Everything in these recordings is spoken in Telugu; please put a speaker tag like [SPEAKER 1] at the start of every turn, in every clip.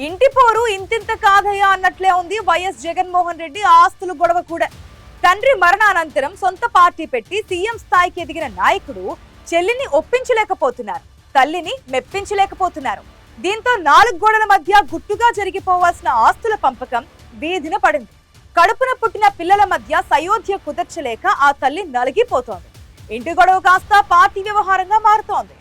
[SPEAKER 1] ఇంటి పోరు ఇంతింత కాదయ్యా అన్నట్లే ఉంది వైఎస్ జగన్మోహన్ రెడ్డి ఆస్తులు గొడవ కూడా. తండ్రి మరణానంతరం సొంత పార్టీ పెట్టి సీఎం స్థాయికి ఎదిగిన నాయకుడు చెల్లిని ఒప్పించలేకపోతున్నారు, తల్లిని మెప్పించలేకపోతున్నారు. దీంతో 4 గోడల మధ్య గుట్టుగా జరిగిపోవాల్సిన ఆస్తుల పంపకం వీధిన పడింది. కడుపున పుట్టిన పిల్లల మధ్య సయోధ్య కుదర్చలేక ఆ తల్లి నలిగిపోతోంది. ఇంటి గొడవ కాస్త పార్టీ వ్యవహారంగా మారుతోంది.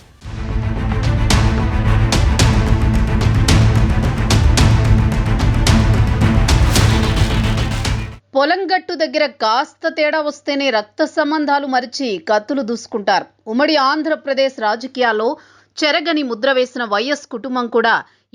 [SPEAKER 2] పొలంగట్టు దగ్గర కాస్త తేడా వస్తేనే రక్త సంబంధాలు మరిచి కత్తులు దూసుకుంటారు. ఉమ్మడి ఆంధ్రప్రదేశ్ రాజకీయాల్లో చెరగని ముద్ర వేసిన వైఎస్ కుటుంబం కూడా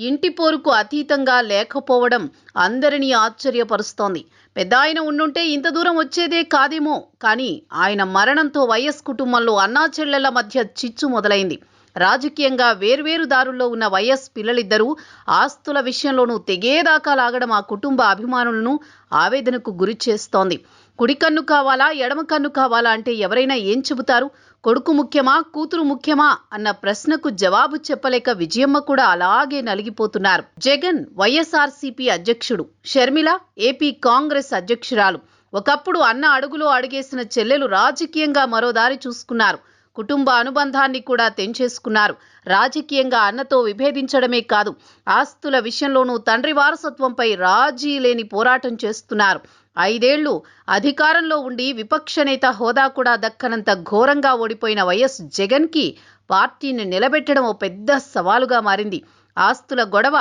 [SPEAKER 2] ఇంటి పోరుకు అతీతంగా లేకపోవడం అందరినీ ఆశ్చర్యపరుస్తోంది. పెద్ద ఆయన ఉండుంటే ఇంత దూరం వచ్చేదే కాదేమో, కానీ ఆయన మరణంతో వైఎస్ కుటుంబంలో అన్నా చెల్లెళ్ల మధ్య చిచ్చు మొదలైంది. రాజకీయంగా వేర్వేరు దారుల్లో ఉన్న వైఎస్ పిల్లలిద్దరూ ఆస్తుల విషయంలోనూ తెగేదాకా లాగడం ఆ కుటుంబ అభిమానులను ఆవేదనకు గురి చేస్తోంది. కుడి కన్ను కావాలా ఎడమ కన్ను కావాలా అంటే ఎవరైనా ఏం చెబుతారు? కొడుకు ముఖ్యమా కూతురు ముఖ్యమా అన్న ప్రశ్నకు జవాబు చెప్పలేక విజయమ్మ కూడా అలాగే నలిగిపోతున్నారు. జగన్ వైఎస్ఆర్సీపీ అధ్యక్షుడు, షర్మిల ఏపీ కాంగ్రెస్ అధ్యక్షురాలు. ఒకప్పుడు అన్న అడుగులో అడుగేసిన చెల్లెలు రాజకీయంగా మరో దారి చూసుకున్నారు. కుటుంబ అనుబంధాన్ని కూడా తెంచేసుకున్నారు. రాజకీయంగా అన్నతో విభేదించడమే కాదు, ఆస్తుల విషయంలోనూ తండ్రి వారసత్వంపై రాజీ లేని పోరాటం చేస్తున్నారు. 5 ఏళ్లు అధికారంలో ఉండి విపక్ష నేత హోదా కూడా దక్కనంత ఘోరంగా ఓడిపోయిన వైఎస్ జగన్కి పార్టీని నిలబెట్టడం ఓ పెద్ద సవాలుగా మారింది. ఆస్తుల గొడవ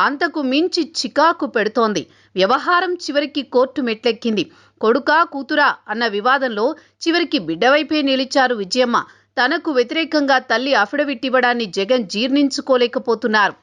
[SPEAKER 2] అంతకు మించి చికాకు పెడుతోంది. వ్యవహారం చివరికి కోర్టు మెట్లెక్కింది. కొడుకా కూతురా అన్న వివాదంలో చివరికి బిడ్డవైపే నిలిచారు విజయమ్మ. తనకు వ్యతిరేకంగా తల్లి అఫిడవిట్ ఇవ్వడాన్ని జగన్ జీర్ణించుకోలేకపోతున్నారు.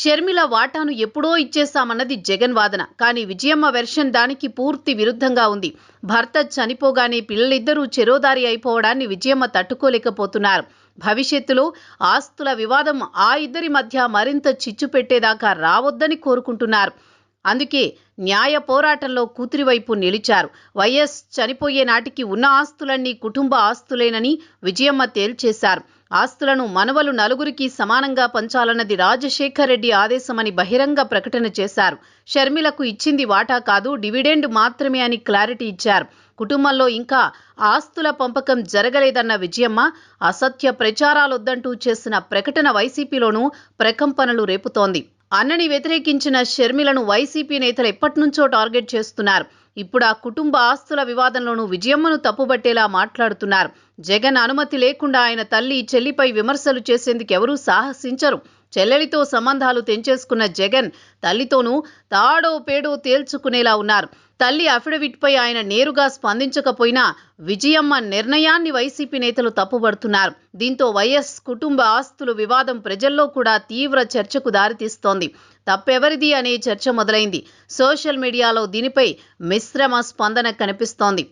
[SPEAKER 2] షర్మిల వాటాను ఎప్పుడో ఇచ్చేశామన్నది జగన్ వాదన. కానీ విజయమ్మ వెర్షన్ దానికి పూర్తి విరుద్ధంగా ఉంది. భర్త చనిపోగానే పిల్లలిద్దరూ చెరోదారి అయిపోవడాన్ని విజయమ్మ తట్టుకోలేకపోతున్నారు. భవిష్యత్తులో ఆస్తుల వివాదం ఆ ఇద్దరి మధ్య మరింత చిచ్చు పెట్టేదాకా రావద్దని కోరుకుంటున్నారు. అందుకే న్యాయ పోరాటంలో కూతురి వైపు నిలిచారు. వైఎస్ చనిపోయే నాటికి ఉన్న ఆస్తులన్నీ కుటుంబ ఆస్తులేనని విజయమ్మ తేల్చేశారు. ఆస్తులను మనవలు 4గురికి సమానంగా పంచాలన్నది రాజశేఖర్ రెడ్డి ఆదేశమని బహిరంగ ప్రకటన చేశారు. షర్మిలకు ఇచ్చింది వాటా కాదు, డివిడెండ్ మాత్రమే అని క్లారిటీ ఇచ్చారు. కుటుంబంలో ఇంకా ఆస్తుల పంపకం జరగలేదన్న విజయమ్మ అసత్య ప్రచారాలొద్దంటూ చేసిన ప్రకటన వైసీపీలోనూ ప్రకంపనలు రేపుతోంది. అన్నని వ్యతిరేకించిన షర్మిలను వైసీపీ నేతలు ఎప్పటినుంచో టార్గెట్ చేస్తున్నారు. ఇప్పుడు ఆ కుటుంబ ఆస్తుల వివాదంలోనూ విజయమ్మను తప్పుబట్టేలా మాట్లాడుతున్నారు. జగన్ అనుమతి లేకుండా ఆయన తల్లి చెల్లిపై విమర్శలు చేసేందుకు ఎవరూ సాహసించరు. చెల్లెలితో సంబంధాలు తెంచేసుకున్న జగన్ తల్లితోనూ తాడో పేడో తేల్చుకునేలా ఉన్నారు. తల్లి అఫిడవిట్పై ఆయన నేరుగా స్పందించకపోయినా విజయమ్మ నిర్ణయాన్ని వైసీపీ నేతలు తప్పుబడుతున్నారు. దీంతో వైఎస్ కుటుంబ ఆస్తుల వివాదం ప్రజల్లో కూడా తీవ్ర చర్చకు దారితీస్తోంది. తప్పెవరిది అనే చర్చ మొదలైంది. సోషల్ మీడియాలో దీనిపై మిశ్రమ స్పందన కనిపిస్తోంది.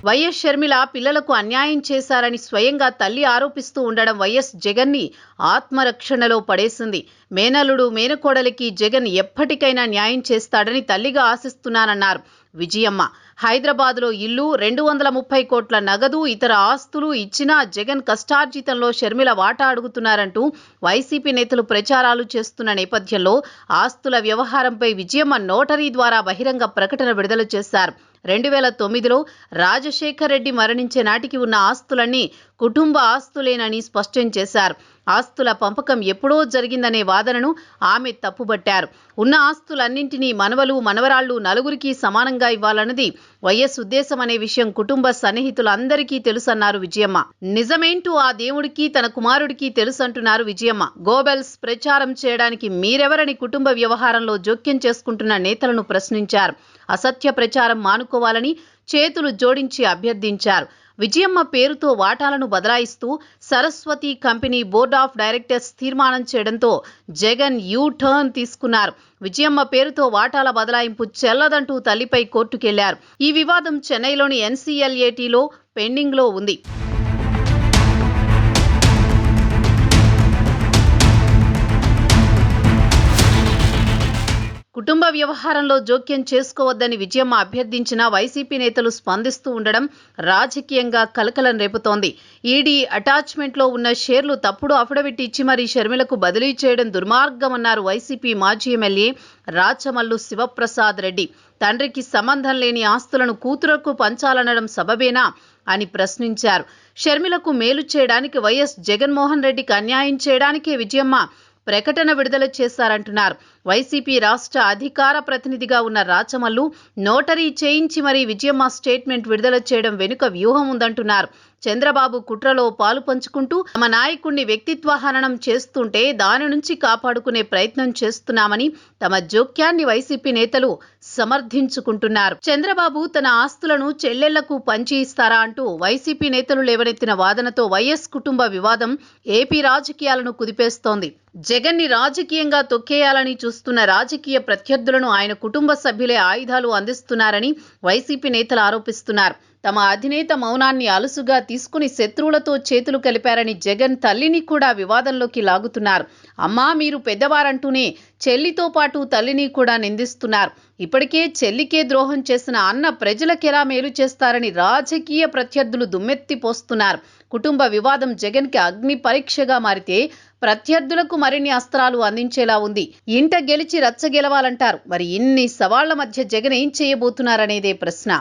[SPEAKER 2] వైఎస్ షర్మిల పిల్లలకు అన్యాయం చేశారని స్వయంగా తల్లి ఆరోపిస్తూ ఉండడం వైఎస్ జగన్ని ఆత్మరక్షణలో పడేసింది. మేనల్లుడు మేనకోడలికి జగన్ ఎప్పటికైనా న్యాయం చేస్తాడని తల్లిగా ఆశిస్తున్నానన్నారు విజయమ్మ. హైదరాబాద్లో ఇల్లు, 230 కోట్ల నగదు, ఇతర ఆస్తులు ఇచ్చినా జగన్ కష్టార్జితంలో షర్మిల వాటా అడుగుతున్నారంటూ వైసీపీ నేతలు ప్రచారాలు చేస్తున్న నేపథ్యంలో ఆస్తుల వ్యవహారంపై విజయమ్మ నోటరీ ద్వారా బహిరంగ ప్రకటన విడుదల చేశారు. 2009లో రాజశేఖర్ రెడ్డి మరణించే నాటికి ఉన్న ఆస్తులన్నీ కుటుంబ ఆస్తులేనని స్పష్టం చేశారు. ఆస్తుల పంపకం ఎప్పుడో జరిగిందనే వాదనను ఆమె తప్పుబట్టారు. ఉన్న ఆస్తులన్నింటినీ మనవలు మనవరాళ్లు 4గురికి సమానంగా ఇవ్వాలన్నది వైఎస్ ఉద్దేశం అనే విషయం కుటుంబ సన్నిహితులందరికీ తెలుసన్నారు విజయమ్మ. నిజమేంటూ ఆ దేవుడికి తన కుమారుడికి తెలుసంటున్నారు విజయమ్మ. గోబెల్స్ ప్రచారం చేయడానికి మీరెవరని కుటుంబ వ్యవహారంలో జోక్యం చేసుకుంటున్న నేతలను ప్రశ్నించారు. అసత్య ప్రచారం మానుకోవాలని చేతులు జోడించి అభ్యర్థించారు. విజయమ్మ పేరుతో వాటాలను బదలాయిస్తూ Saraswati company board of directors తీర్మానం చేయడంతో జగన్ యూ టర్న్ తీసుకున్నారు. విజయమ్మ పేరుతో వాటాల బదలాయింపు చెల్లదంటూ తల్లిపై కోర్టుకెళ్లారు. ఈ వివాదం చెన్నైలోని NCLATలో పెండింగ్లో ఉంది. కుటుంబ వ్యవహారంలో జోక్యం చేసుకోవద్దని విజయమ్మ అభ్యర్థించిన వైసీపీ నేతలు స్పందిస్తూ ఉండడం రాజకీయంగా కలకలం రేపుతోంది. ఈడీ అటాచ్మెంట్లో ఉన్న షేర్లు తప్పుడు అఫిడవిట్ ఇచ్చి మరీ షర్మిలకు బదిలీ చేయడం దుర్మార్గమన్నారు వైసీపీ మాజీ ఎమ్మెల్యే రాచమల్లు శివప్రసాద్ రెడ్డి. తండ్రికి సంబంధం లేని ఆస్తులను కూతురుకు పంచాలనడం సబబేనా అని ప్రశ్నించారు. షర్మిలకు మేలు చేయడానికి వైఎస్ జగన్మోహన్ రెడ్డికి అన్యాయం చేయడానికే విజయమ్మ ప్రకటన విడుదల చేశారంటున్నారు. వైసీపీ రాష్ట్ర అధికార ప్రతినిధిగా ఉన్న రాచమల్లు నోటరీ చేయించి మరీ విజయమ్మ స్టేట్మెంట్ విడుదల చేయడం వెనుక వ్యూహం ఉందంటున్నారు. చంద్రబాబు కుట్రలో పాలు పంచుకుంటూ తమ నాయకుడిని వ్యక్తిత్వ హననం చేస్తుంటే దాని నుంచి కాపాడుకునే ప్రయత్నం చేస్తున్నామని తమ జోక్యాన్ని వైసీపీ నేతలు సమర్థించుకుంటున్నారు. చంద్రబాబు తన ఆస్తులను చెల్లెళ్లకు పంచి ఇస్తారా అంటూ వైసీపీ నేతలు లేవనెత్తిన వాదనతో వైఎస్ కుటుంబ వివాదం ఏపీ రాజకీయాలను కుదిపేస్తోంది. జగన్ని రాజకీయంగా తొక్కేయాలని చూస్తున్న రాజకీయ ప్రత్యర్థులను ఆయన కుటుంబ సభ్యులే ఆయుధాలు అందిస్తున్నారని వైసీపీ నేతలు ఆరోపిస్తున్నారు. తమ అధినేత మౌనాన్ని అలుసుగా తీసుకుని శత్రువులతో చేతులు కలిపారని జగన్ తల్లిని కూడా వివాదంలోకి లాగుతున్నారు. అమ్మా మీరు పెద్దవారంటూనే చెల్లితో పాటు తల్లిని కూడా నిందిస్తున్నారు. ఇప్పటికే చెల్లికే ద్రోహం చేసిన అన్న ప్రజలకెలా మేలు చేస్తారని రాజకీయ ప్రత్యర్థులు దుమ్మెత్తి పోస్తున్నారు. కుటుంబ వివాదం జగన్కి అగ్ని పరీక్షగా మారితే ప్రత్యర్థులకు మరిన్ని అస్త్రాలు అందించేలా ఉంది. ఇంట గెలిచి రచ్చ గెలవాలంటారు. మరి ఇన్ని సవాళ్ల మధ్య జగన్ ఏం చేయబోతున్నారనేదే ప్రశ్న.